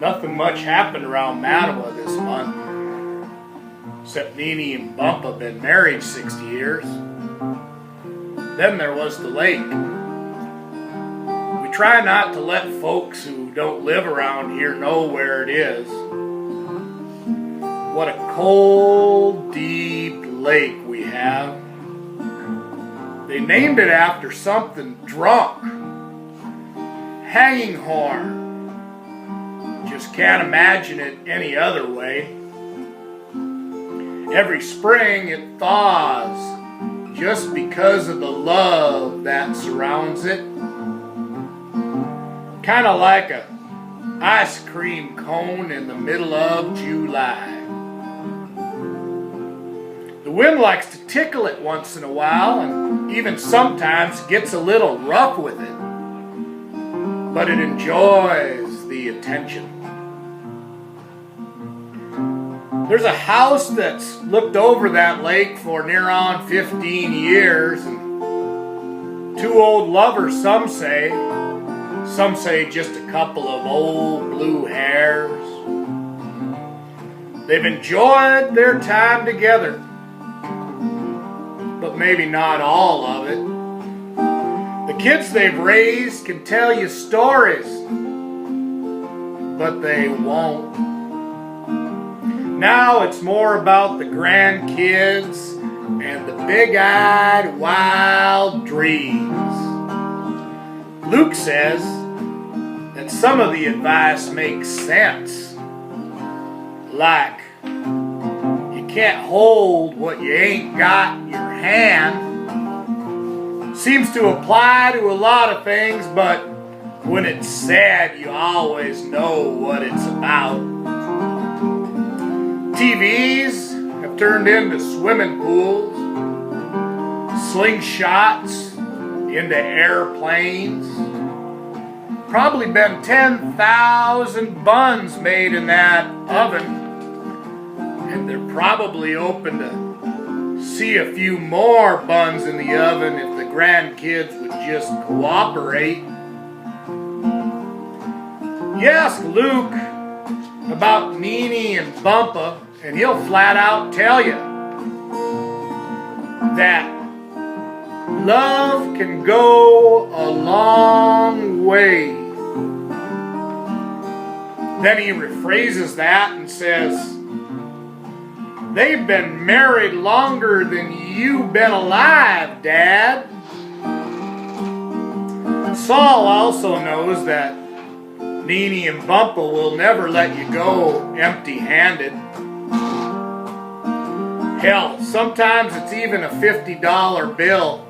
Nothing much happened around Mattawa this month, except Nene and Bumpa have been married 60 years. Then there was the lake. We try not to let folks who don't live around here know where it is. What a cold, deep lake we have. They named it after something drunk. Hanging horn. Just can't imagine it any other way. Every spring it thaws just because of the love that surrounds it. Kind of like a ice cream cone in the middle of July. The wind likes to tickle it once in a while and even sometimes gets a little rough with it. But it enjoys the attention. There's a house that's looked over that lake for near on 15 years. And two old lovers, some say just a couple of old blue hairs. They've enjoyed their time together, but maybe not all of it. The kids they've raised can tell you stories, but they won't. Now it's more about the grandkids and the big-eyed wild dreams. Luke says that some of the advice makes sense. Like, you can't hold what you ain't got in your hand. Seems to apply to a lot of things, but when it's said, you always know what it's about. TVs have turned into swimming pools, slingshots into airplanes. Probably been 10,000 buns made in that oven, and they're probably open to see a few more buns in the oven if the grandkids would just cooperate. You ask Luke about Nene and Bumpa, and he'll flat out tell you that love can go a long way. Then he rephrases that and says, they've been married longer than you've been alive, Dad. Saul also knows that Nene and Bumpa will never let you go empty-handed. Hell, sometimes it's even a $50 bill,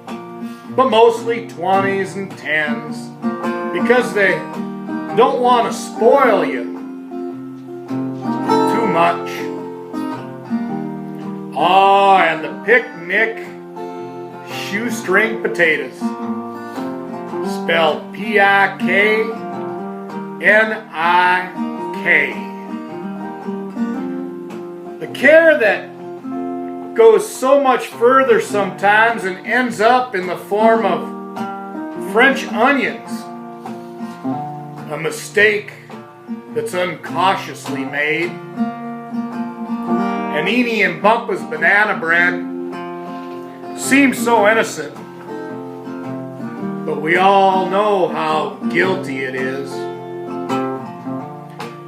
but mostly 20s and 10s, because they don't want to spoil you too much. Oh, and the picnic shoestring potatoes, spelled P-I-K-N-I-K. The care that goes so much further sometimes and ends up in the form of French onions. A mistake that's uncautiously made. And Nene and Bumpa's banana bread seems so innocent, but we all know how guilty it is.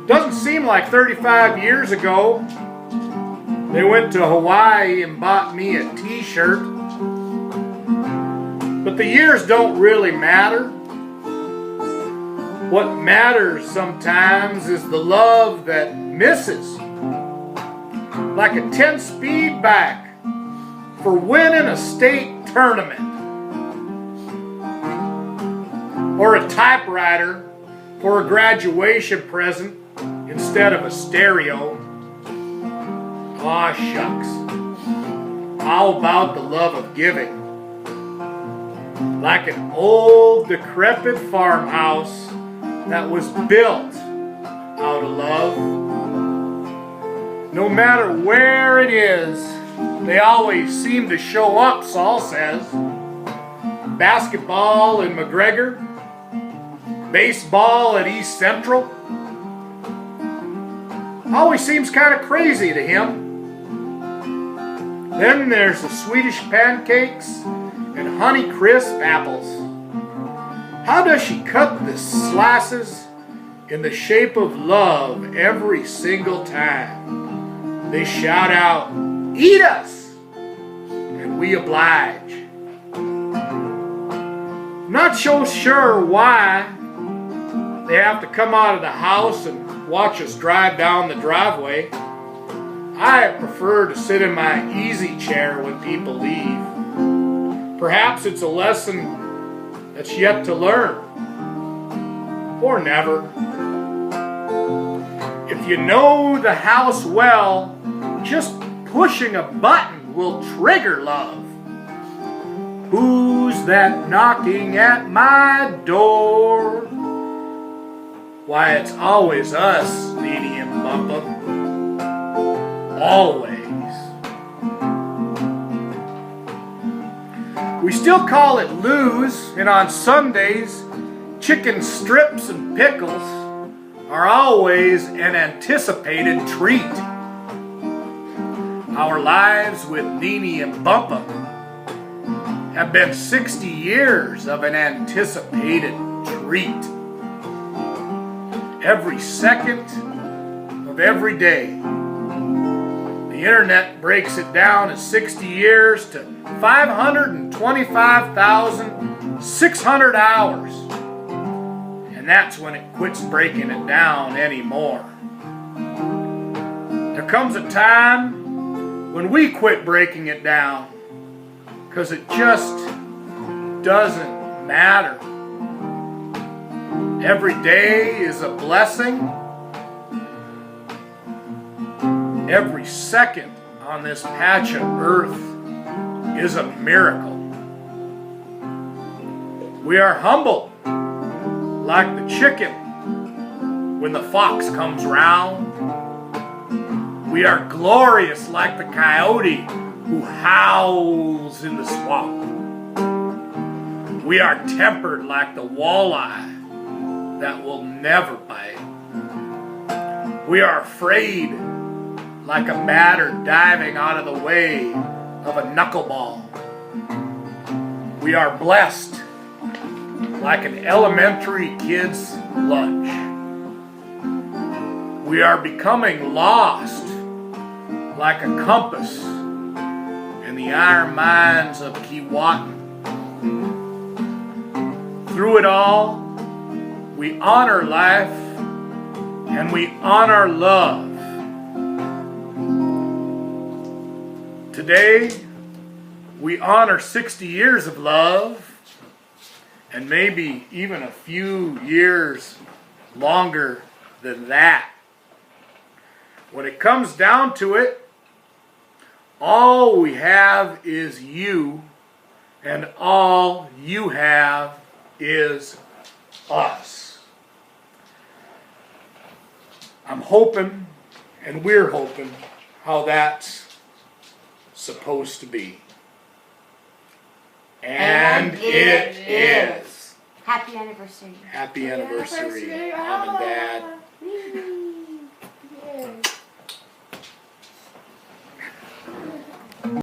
Doesn't seem like 35 years ago they went to Hawaii and bought me a t-shirt. But the years don't really matter. What matters sometimes is the love that misses. Like a 10-speed back for winning a state tournament. Or a typewriter for a graduation present instead of a stereo. Aw, shucks. How about the love of giving? Like an old, decrepit farmhouse that was built out of love. No matter where it is, they always seem to show up, Saul says. Basketball in McGregor, baseball at East Central, always seems kind of crazy to him. Then there's the Swedish pancakes and Honey Crisp apples. How does she cut the slices in the shape of love every single time? They shout out, "Eat us!" and we oblige. Not so sure why they have to come out of the house and watch us drive down the driveway. I prefer to sit in my easy chair when people leave. Perhaps it's a lesson that's yet to learn. Or never. If you know the house well, just pushing a button will trigger love. Who's that knocking at my door? Why, it's always us, Nene Bumpa. Always. We still call it Lou's, and on Sundays, chicken strips and pickles are always an anticipated treat. Our lives with Nene and Bumpa have been 60 years of an anticipated treat. Every second of every day. The internet breaks it down as 60 years to 525,600 hours. And that's when it quits breaking it down anymore. There comes a time when we quit breaking it down because it just doesn't matter. Every day is a blessing. Every second on this patch of earth is a miracle. We are humble like the chicken when the fox comes round. We are glorious like the coyote who howls in the swamp. We are tempered like the walleye that will never bite. We are afraid like a batter diving out of the way of a knuckleball. We are blessed like an elementary kid's lunch. We are becoming lost like a compass in the iron mines of Keewatin. Through it all, we honor life and we honor love. Today, we honor 60 years of love and maybe even a few years longer than that. When it comes down to it, all we have is you, and all you have is us. I'm hoping, and we're hoping, how that's supposed to be. And it is. Happy anniversary. Happy anniversary, Mom and Dad.